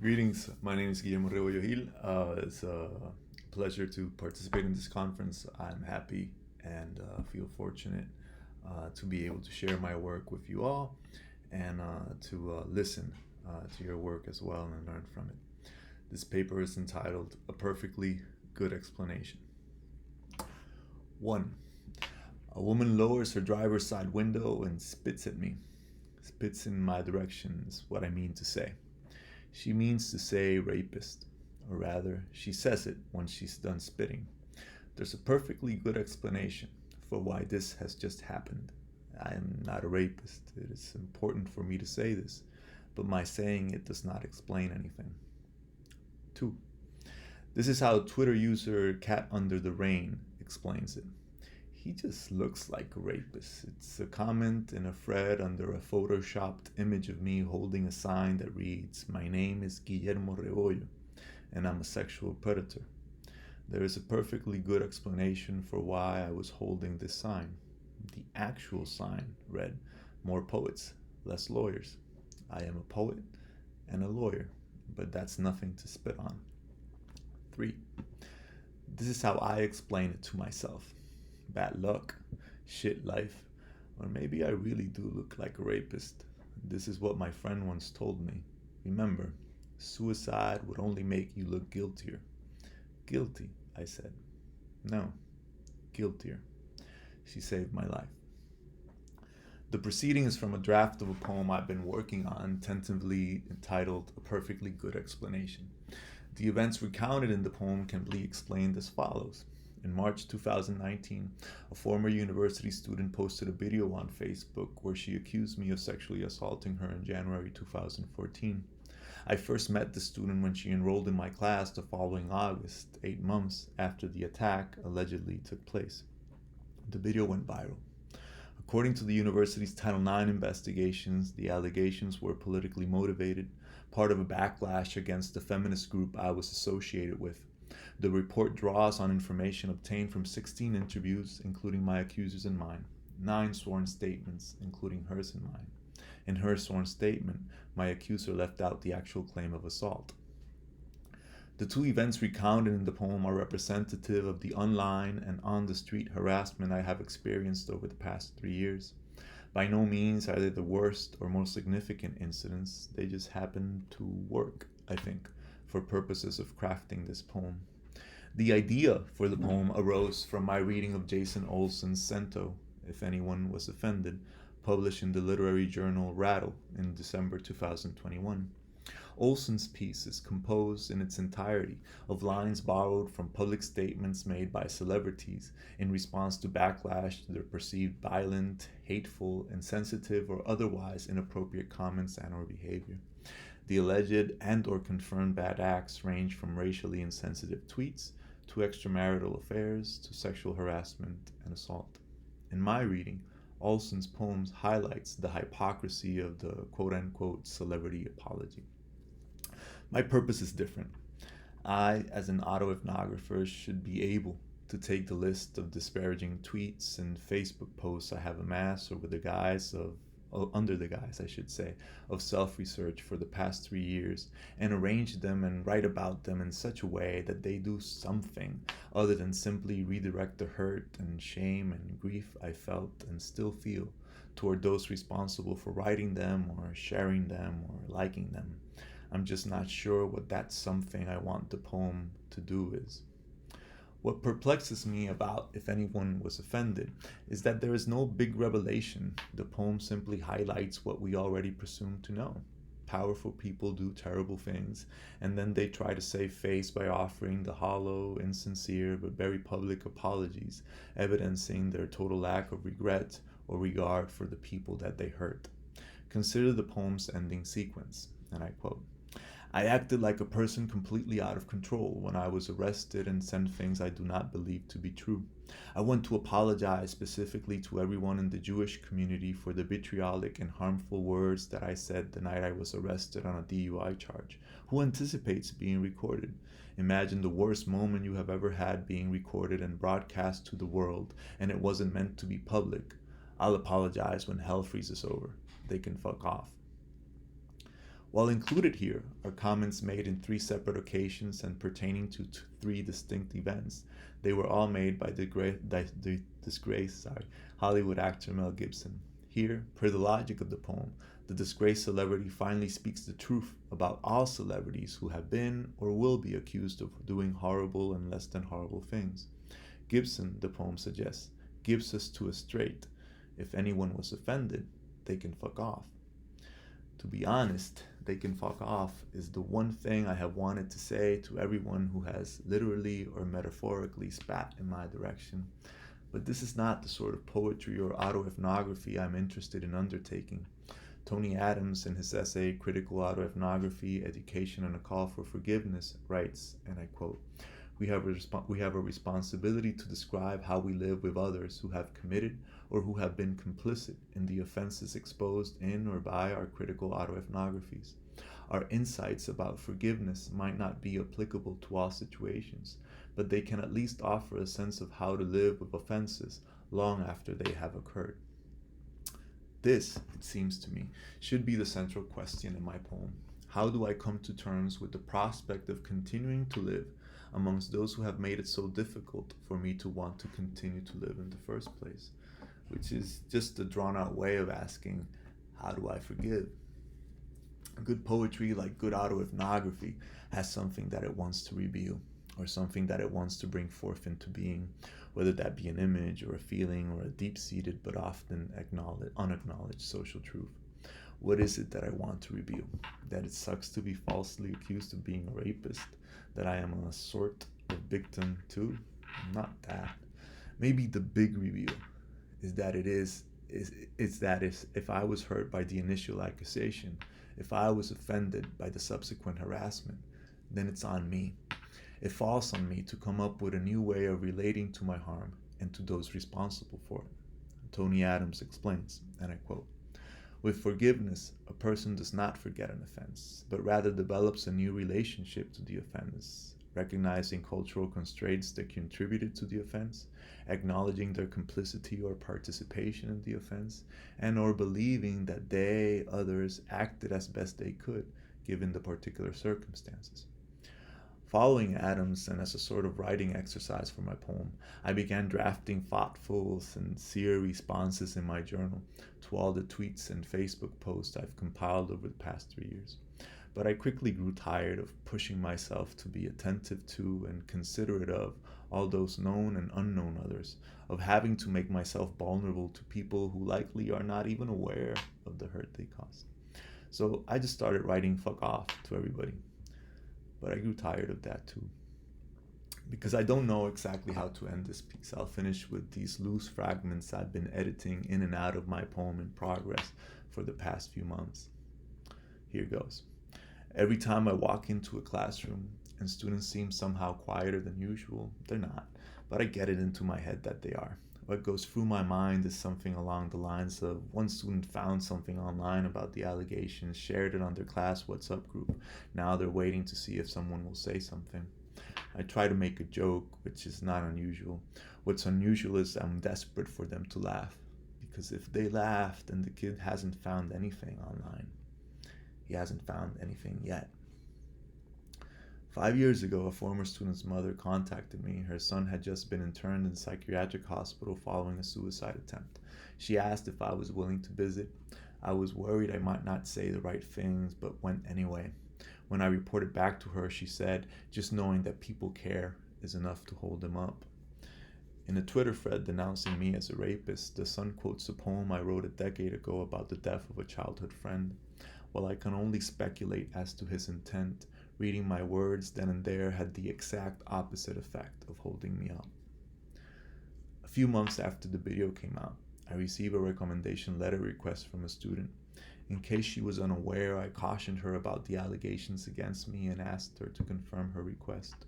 Greetings. My name is Guillermo Rebollo Gil. It's a pleasure to participate in this conference. I'm happy and feel fortunate to be able to share my work with you all and to listen to your work as well and learn from it. This paper is entitled A Perfectly Good Explanation. 1. A woman lowers her driver's side window and spits at me. Spits in my direction is what I mean to say. She means to say rapist, or rather, she says it once she's done spitting. There's a perfectly good explanation for why this has just happened. I am not a rapist. It is important for me to say this, but my saying it does not explain anything. 2. This is how Twitter user Cat Under the Rain explains it. He just looks like a rapist. It's a comment in a thread under a photoshopped image of me holding a sign that reads, "My name is Guillermo Rebollo, and I'm a sexual predator." There is a perfectly good explanation for why I was holding this sign. The actual sign read, "More poets, less lawyers." I am a poet and a lawyer, but that's nothing to spit on. 3. This is how I explain it to myself. Bad luck, shit life, or maybe I really do look like a rapist. This is what my friend once told me. Remember, suicide would only make you look guiltier. Guilty, I said. No, guiltier. She saved my life. The proceeding is from a draft of a poem I've been working on, tentatively entitled A Perfectly Good Explanation. The events recounted in the poem can be explained as follows. In March 2019, a former university student posted a video on Facebook where she accused me of sexually assaulting her in January 2014. I first met the student when she enrolled in my class the following August, 8 months after the attack allegedly took place. The video went viral. According to the university's Title IX investigations, the allegations were politically motivated, part of a backlash against the feminist group I was associated with. The report draws on information obtained from 16 interviews, including my accusers and mine, 9 sworn statements, including hers and mine. In her sworn statement, my accuser left out the actual claim of assault. The 2 events recounted in the poem are representative of the online and on-the-street harassment I have experienced over the past 3 years. By no means are they the worst or most significant incidents. They just happen to work, I think, for purposes of crafting this poem. The idea for the poem arose from my reading of Jason Olson's Cento, If Anyone Was Offended, published in the literary journal Rattle in December 2021. Olson's piece is composed in its entirety of lines borrowed from public statements made by celebrities in response to backlash to their perceived violent, hateful, insensitive, or otherwise inappropriate comments and or behavior. The alleged and or confirmed bad acts range from racially insensitive tweets to extramarital affairs to sexual harassment and assault. In my reading, Olson's poems highlights the hypocrisy of the quote-unquote celebrity apology. My purpose is different. I, as an autoethnographer, should be able to take the list of disparaging tweets and Facebook posts I have amassed under the guise, I should say, of self-research for the past 3 years and arrange them and write about them in such a way that they do something other than simply redirect the hurt and shame and grief I felt and still feel toward those responsible for writing them or sharing them or liking them. I'm just not sure what that something I want the poem to do is. What perplexes me about If Anyone Was Offended is that there is no big revelation. The poem simply highlights what we already presume to know. Powerful people do terrible things, and then they try to save face by offering the hollow, insincere, but very public apologies, evidencing their total lack of regret or regard for the people that they hurt. Consider the poem's ending sequence, and I quote, "I acted like a person completely out of control when I was arrested and said things I do not believe to be true. I want to apologize specifically to everyone in the Jewish community for the vitriolic and harmful words that I said the night I was arrested on a DUI charge. Who anticipates being recorded? Imagine the worst moment you have ever had being recorded and broadcast to the world, and it wasn't meant to be public. I'll apologize when hell freezes over. They can fuck off." While included here are comments made in 3 separate occasions and pertaining to 3 distinct events, they were all made by the disgraced Hollywood actor Mel Gibson. Here, per the logic of the poem, the disgraced celebrity finally speaks the truth about all celebrities who have been or will be accused of doing horrible and less than horrible things. Gibson, the poem suggests, gives us to a straight. If anyone was offended, they can fuck off. To be honest, they can fuck off is the one thing I have wanted to say to everyone who has literally or metaphorically spat in my direction. But this is not the sort of poetry or autoethnography I'm interested in undertaking. Tony Adams, in his essay Critical Autoethnography, Education and a Call for Forgiveness, writes, and I quote, we have a responsibility to describe how we live with others who have committed or who have been complicit in the offenses exposed in or by our critical autoethnographies. Our insights about forgiveness might not be applicable to all situations, but they can at least offer a sense of how to live with offenses long after they have occurred. This, it seems to me, should be the central question in my poem. How do I come to terms with the prospect of continuing to live amongst those who have made it so difficult for me to want to continue to live in the first place? Which is just a drawn-out way of asking, how do I forgive? Good poetry, like good autoethnography, has something that it wants to reveal, or something that it wants to bring forth into being, whether that be an image or a feeling or a deep-seated but often unacknowledged social truth. What is it that I want to reveal? That it sucks to be falsely accused of being a rapist? That I am a sort of victim too? Not that. Maybe the big reveal is that if I was hurt by the initial accusation, if I was offended by the subsequent harassment, then it's on me. It falls on me to come up with a new way of relating to my harm and to those responsible for it. Tony Adams explains, and I quote, with forgiveness, a person does not forget an offense, but rather develops a new relationship to the offense, recognizing cultural constraints that contributed to the offense, acknowledging their complicity or participation in the offense, and or believing that they, others, acted as best they could, given the particular circumstances. Following Adams, and as a sort of writing exercise for my poem, I began drafting thoughtful, sincere responses in my journal to all the tweets and Facebook posts I've compiled over the past 3 years. But I quickly grew tired of pushing myself to be attentive to and considerate of all those known and unknown others, of having to make myself vulnerable to people who likely are not even aware of the hurt they caused. So I just started writing fuck off to everybody. But I grew tired of that too. Because I don't know exactly how to end this piece. I'll finish with these loose fragments I've been editing in and out of my poem in progress for the past few months. Here goes. Every time I walk into a classroom and students seem somehow quieter than usual, they're not, but I get it into my head that they are. What goes through my mind is something along the lines of one student found something online about the allegations, shared it on their class WhatsApp group. Now they're waiting to see if someone will say something. I try to make a joke, which is not unusual. What's unusual is I'm desperate for them to laugh. Because if they laugh, then the kid hasn't found anything online. He hasn't found anything yet. 5 years ago, a former student's mother contacted me. Her son had just been interned in a psychiatric hospital following a suicide attempt. She asked if I was willing to visit. I was worried I might not say the right things, but went anyway. When I reported back to her, she said, just knowing that people care is enough to hold them up. In a Twitter thread denouncing me as a rapist, the son quotes a poem I wrote a decade ago about the death of a childhood friend. While I can only speculate as to his intent, reading my words then and there had the exact opposite effect of holding me up. A few months after the video came out, I received a recommendation letter request from a student. In case she was unaware, I cautioned her about the allegations against me and asked her to confirm her request.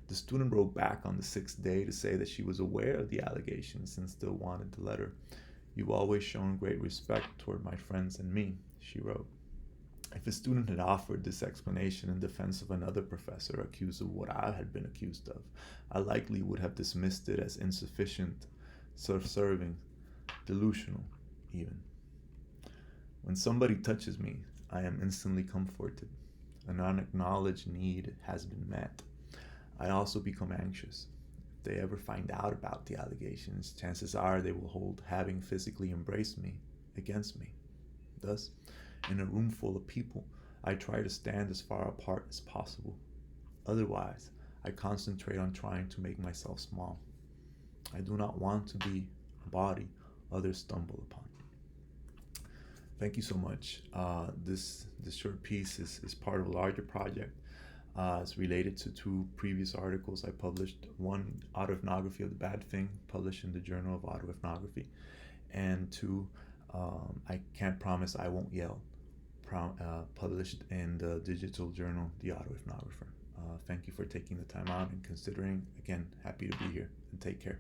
The student wrote back on the 6th day to say that she was aware of the allegations and still wanted the letter. You've always shown great respect toward my friends and me, she wrote. If a student had offered this explanation in defense of another professor accused of what I had been accused of, I likely would have dismissed it as insufficient, self-serving, delusional, even. When somebody touches me, I am instantly comforted. An unacknowledged need has been met. I also become anxious. If they ever find out about the allegations, chances are they will hold having physically embraced me against me. Thus, in a room full of people, I try to stand as far apart as possible. Otherwise, I concentrate on trying to make myself small. I do not want to be a body others stumble upon. Thank you so much. This short piece is part of a larger project. It's related to two previous articles I published. One, Autoethnography of the Bad Thing, published in the Journal of Autoethnography, and two, I Can't Promise I Won't Yell, published in the digital journal, The Autoethnographer. Thank you for taking the time out and considering. Again, happy to be here, and take care.